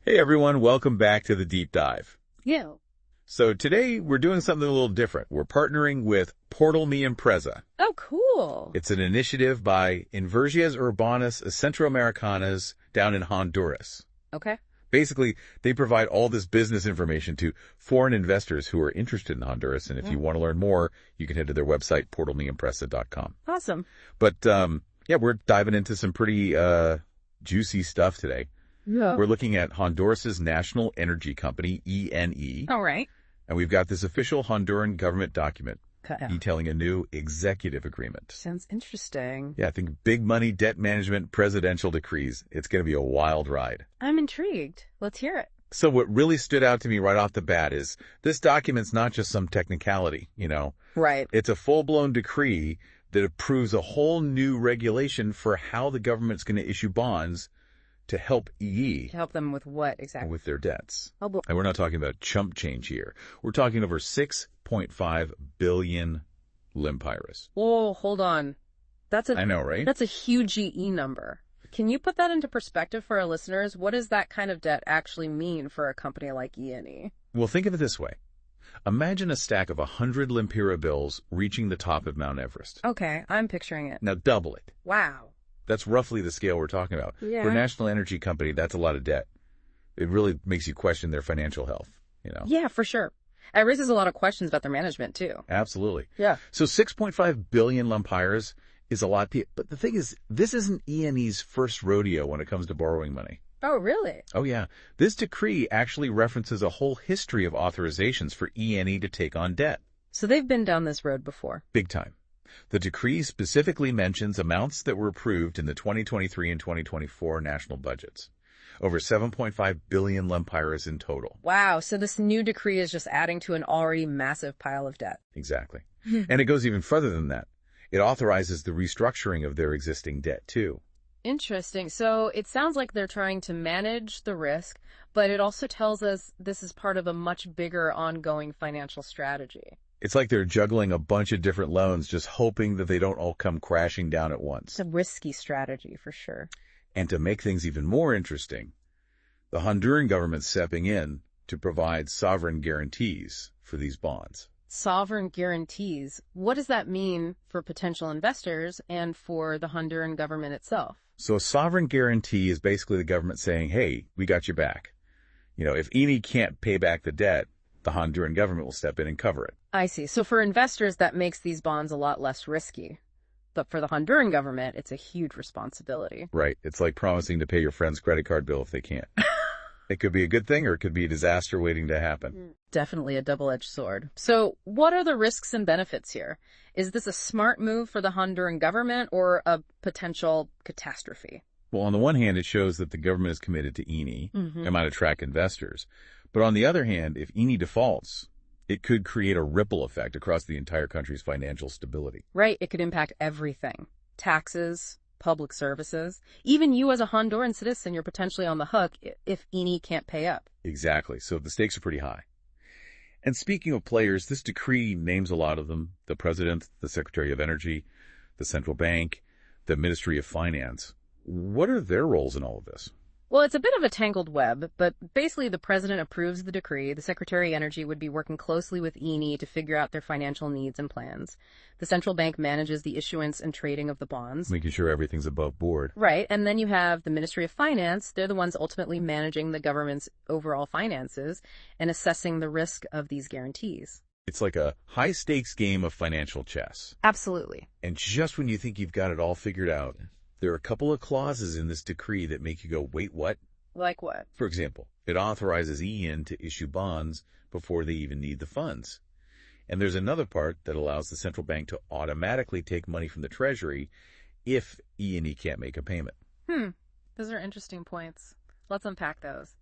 Hey everyone, welcome back to the Deep Dive. Yeah. So today we're doing something a little different. We're partnering with Portal Mi Empresa. Oh, cool. It's an initiative by Inversiones Urbanas Centroamericanas down in Honduras. Okay. Basically, they provide all this business information to foreign investors who are interested in Honduras. And if you want to learn more, you can head to their website, portalmiempresa.com. Awesome. But, we're diving into some pretty juicy stuff today. Yeah. We're looking at Honduras's national energy company, ENE. All right. And we've got this official Honduran government document Okay. detailing a new executive agreement. Sounds interesting. Yeah, I think big money, debt management, presidential decrees. It's going to be a wild ride. I'm intrigued. Let's hear it. So what really stood out to me right off the bat is this document's not just some technicality, Right. It's a full-blown decree that approves a whole new regulation for how the government's going to issue bonds to help EE. To help them with what exactly? With their debts. Oh, boy. And we're not talking about chump change here. We're talking over 6.5 billion lempiras. Whoa, hold on. I know, right? That's a huge GE number. Can you put that into perspective for our listeners? What does that kind of debt actually mean for a company like ENE? Well, think of it this way. Imagine a stack of 100 lempira bills reaching the top of Mount Everest. Okay, I'm picturing it. Now double it. Wow. That's roughly the scale we're talking about. Yeah. For a national energy company, that's a lot of debt. It really makes you question their financial health, Yeah, for sure. It raises a lot of questions about their management, too. Absolutely. Yeah. So 6.5 billion lempiras is a lot. But the thing is, this isn't ENE's first rodeo when it comes to borrowing money. Oh, really? Oh, yeah. This decree actually references a whole history of authorizations for ENE to take on debt. So they've been down this road before. Big time. The decree specifically mentions amounts that were approved in the 2023 and 2024 national budgets. Over 7.5 billion lempiras in total. Wow, so this new decree is just adding to an already massive pile of debt. Exactly. And it goes even further than that. It authorizes the restructuring of their existing debt, too. Interesting. So it sounds like they're trying to manage the risk, but it also tells us this is part of a much bigger ongoing financial strategy. It's like they're juggling a bunch of different loans, just hoping that they don't all come crashing down at once. It's a risky strategy for sure. And to make things even more interesting, the Honduran government's stepping in to provide sovereign guarantees for these bonds. Sovereign guarantees. What does that mean for potential investors and for the Honduran government itself? So a sovereign guarantee is basically the government saying, hey, we got your back. If ENE can't pay back the debt, the Honduran government will step in and cover it. I see. So for investors, that makes these bonds a lot less risky. But for the Honduran government, it's a huge responsibility. Right. It's like promising to pay your friend's credit card bill if they can't. It could be a good thing or it could be a disaster waiting to happen. Definitely a double-edged sword. So what are the risks and benefits here? Is this a smart move for the Honduran government or a potential catastrophe? Well, on the one hand, it shows that the government is committed to ENE and might attract investors. But on the other hand, if ENE defaults, it could create a ripple effect across the entire country's financial stability. Right. It could impact everything. Taxes, public services. Even you as a Honduran citizen, you're potentially on the hook if ENE can't pay up. Exactly. So the stakes are pretty high. And speaking of players, this decree names a lot of them. The president, the secretary of energy, the central bank, the ministry of finance. What are their roles in all of this? Well, it's a bit of a tangled web, but basically the president approves the decree. The Secretary of Energy would be working closely with ENE to figure out their financial needs and plans. The central bank manages the issuance and trading of the bonds. Making sure everything's above board. Right, and then you have the Ministry of Finance. They're the ones ultimately managing the government's overall finances and assessing the risk of these guarantees. It's like a high-stakes game of financial chess. Absolutely. And just when you think you've got it all figured out, there are a couple of clauses in this decree that make you go, wait, what? Like what? For example, it authorizes EN to issue bonds before they even need the funds. And there's another part that allows the central bank to automatically take money from the Treasury if ENE can't make a payment. Those are interesting points. Let's unpack those.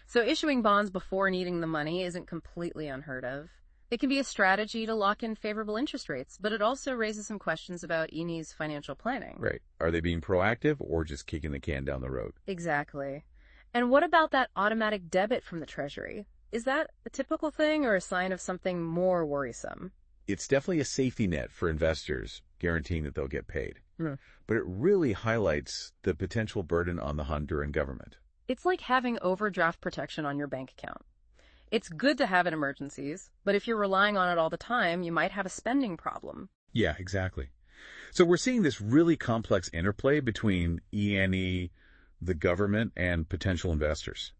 So issuing bonds before needing the money isn't completely unheard of. It can be a strategy to lock in favorable interest rates, but it also raises some questions about ENE's financial planning. Right. Are they being proactive or just kicking the can down the road? Exactly. And what about that automatic debit from the Treasury? Is that a typical thing or a sign of something more worrisome? It's definitely a safety net for investors, guaranteeing that they'll get paid. Mm. But it really highlights the potential burden on the Honduran government. It's like having overdraft protection on your bank account. It's good to have in emergencies, but if you're relying on it all the time, you might have a spending problem. Yeah, exactly. So we're seeing this really complex interplay between E&E, the government, and potential investors.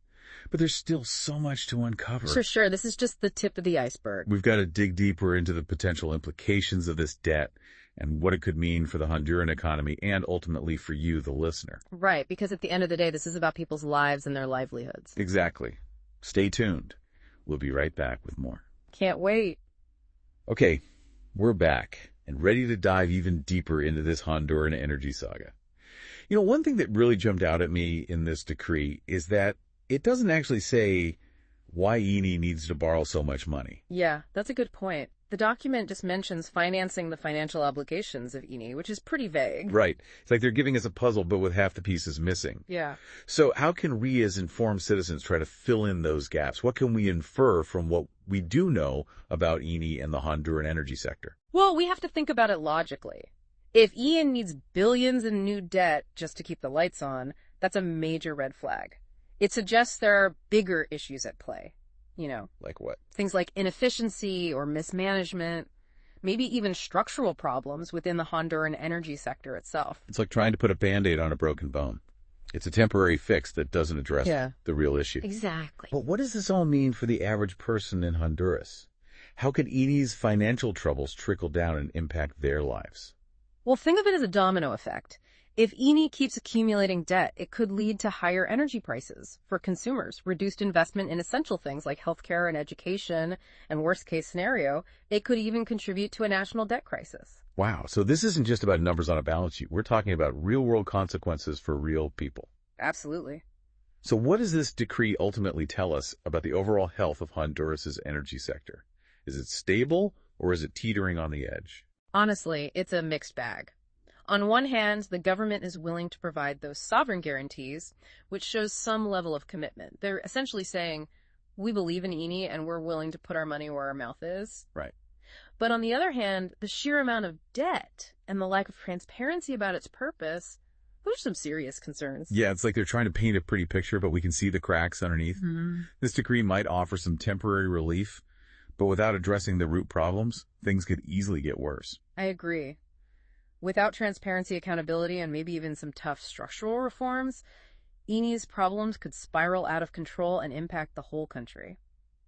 But there's still so much to uncover. Sure. This is just the tip of the iceberg. We've got to dig deeper into the potential implications of this debt and what it could mean for the Honduran economy and ultimately for you, the listener. Right, because at the end of the day, this is about people's lives and their livelihoods. Exactly. Stay tuned. We'll be right back with more. Can't wait. Okay, we're back and ready to dive even deeper into this Honduran energy saga. You know, one thing that really jumped out at me in this decree is that it doesn't actually say why INI needs to borrow so much money. Yeah, that's a good point. The document just mentions financing the financial obligations of INI, which is pretty vague. Right. It's like they're giving us a puzzle, but with half the pieces missing. Yeah. So how can we as informed citizens try to fill in those gaps? What can we infer from what we do know about INI and the Honduran energy sector? Well, we have to think about it logically. If Ian needs billions in new debt just to keep the lights on, that's a major red flag. It suggests there are bigger issues at play. You know, Like what? things like inefficiency or mismanagement, maybe even structural problems within the Honduran energy sector itself. It's like trying to put a Band-Aid on a broken bone. It's a temporary fix that doesn't address the real issue. Exactly. But what does this all mean for the average person in Honduras? How could INI's financial troubles trickle down and impact their lives? Well, think of it as a domino effect. If INI keeps accumulating debt, it could lead to higher energy prices for consumers, reduced investment in essential things like healthcare and education, and worst case scenario, it could even contribute to a national debt crisis. Wow, so this isn't just about numbers on a balance sheet. We're talking about real-world consequences for real people. Absolutely. So what does this decree ultimately tell us about the overall health of Honduras's energy sector? Is it stable, or is it teetering on the edge? Honestly, it's a mixed bag. On one hand, the government is willing to provide those sovereign guarantees, which shows some level of commitment. They're essentially saying, we believe in INI and we're willing to put our money where our mouth is. Right. But on the other hand, the sheer amount of debt and the lack of transparency about its purpose, those are some serious concerns. Yeah, it's like they're trying to paint a pretty picture, but we can see the cracks underneath. Mm-hmm. This decree might offer some temporary relief, but without addressing the root problems, things could easily get worse. I agree. Without transparency, accountability, and maybe even some tough structural reforms, INI's problems could spiral out of control and impact the whole country.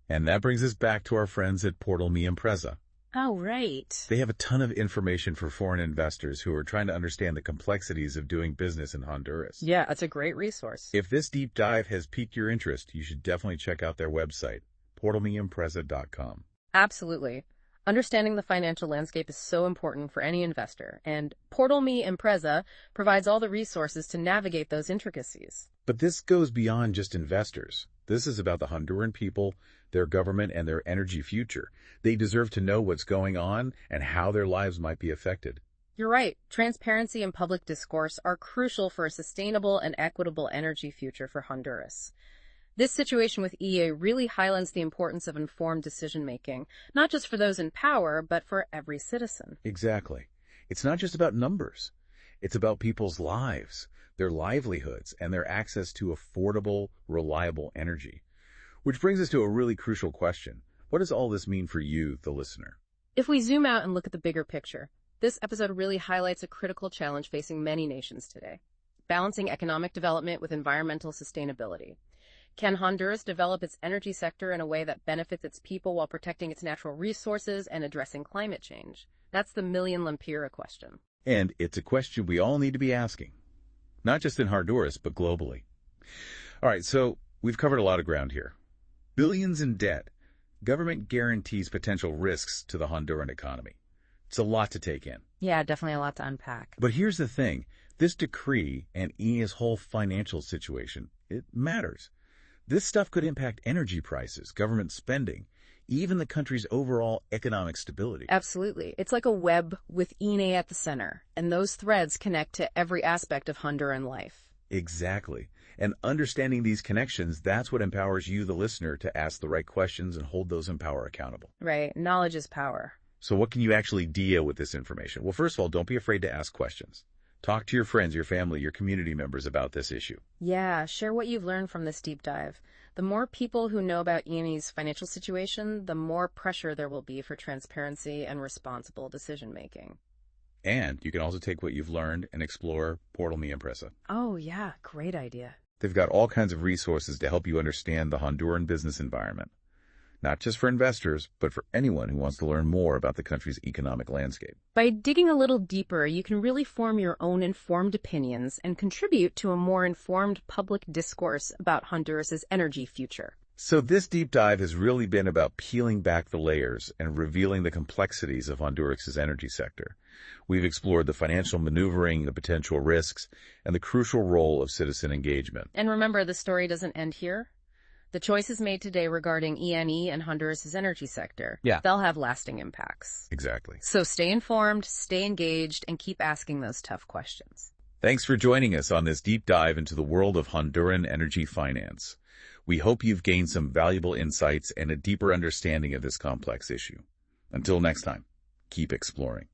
And that brings us back to our friends at Portal Me Empresa. Oh, right. They have a ton of information for foreign investors who are trying to understand the complexities of doing business in Honduras. Yeah, it's a great resource. If this deep dive has piqued your interest, you should definitely check out their website, portalmeempresa.com. Absolutely. Understanding the financial landscape is so important for any investor, and Portal Me Empresa provides all the resources to navigate those intricacies. But this goes beyond just investors. This is about the Honduran people, their government, and their energy future. They deserve to know what's going on and how their lives might be affected. You're right. Transparency and public discourse are crucial for a sustainable and equitable energy future for Honduras. This situation with EA really highlights the importance of informed decision-making, not just for those in power, but for every citizen. Exactly. It's not just about numbers. It's about people's lives, their livelihoods, and their access to affordable, reliable energy. Which brings us to a really crucial question. What does all this mean for you, the listener? If we zoom out and look at the bigger picture, this episode really highlights a critical challenge facing many nations today: balancing economic development with environmental sustainability. Can Honduras develop its energy sector in a way that benefits its people while protecting its natural resources and addressing climate change? That's the million lempira question. And it's a question we all need to be asking. Not just in Honduras, but globally. All right, so we've covered a lot of ground here. Billions in debt. Government guarantees potential risks to the Honduran economy. It's a lot to take in. Yeah, definitely a lot to unpack. But here's the thing. This decree and INI's whole financial situation, it matters. This stuff could impact energy prices, government spending, even the country's overall economic stability. Absolutely. It's like a web with INE at the center, and those threads connect to every aspect of Honduran life. Exactly. And understanding these connections, that's what empowers you, the listener, to ask the right questions and hold those in power accountable. Right. Knowledge is power. So what can you actually deal with this information? Well, first of all, don't be afraid to ask questions. Talk to your friends, your family, your community members about this issue. Yeah, share what you've learned from this deep dive. The more people who know about EME's financial situation, the more pressure there will be for transparency and responsible decision-making. And you can also take what you've learned and explore Portal Mi Empresa. Oh, yeah, great idea. They've got all kinds of resources to help you understand the Honduran business environment, not just for investors, but for anyone who wants to learn more about the country's economic landscape. By digging a little deeper, you can really form your own informed opinions and contribute to a more informed public discourse about Honduras's energy future. So this deep dive has really been about peeling back the layers and revealing the complexities of Honduras's energy sector. We've explored the financial maneuvering, the potential risks, and the crucial role of citizen engagement. And remember, the story doesn't end here. The choices made today regarding ENE and Honduras's energy sector, they'll have lasting impacts. Exactly. So stay informed, stay engaged, and keep asking those tough questions. Thanks for joining us on this deep dive into the world of Honduran energy finance. We hope you've gained some valuable insights and a deeper understanding of this complex issue. Until next time, keep exploring.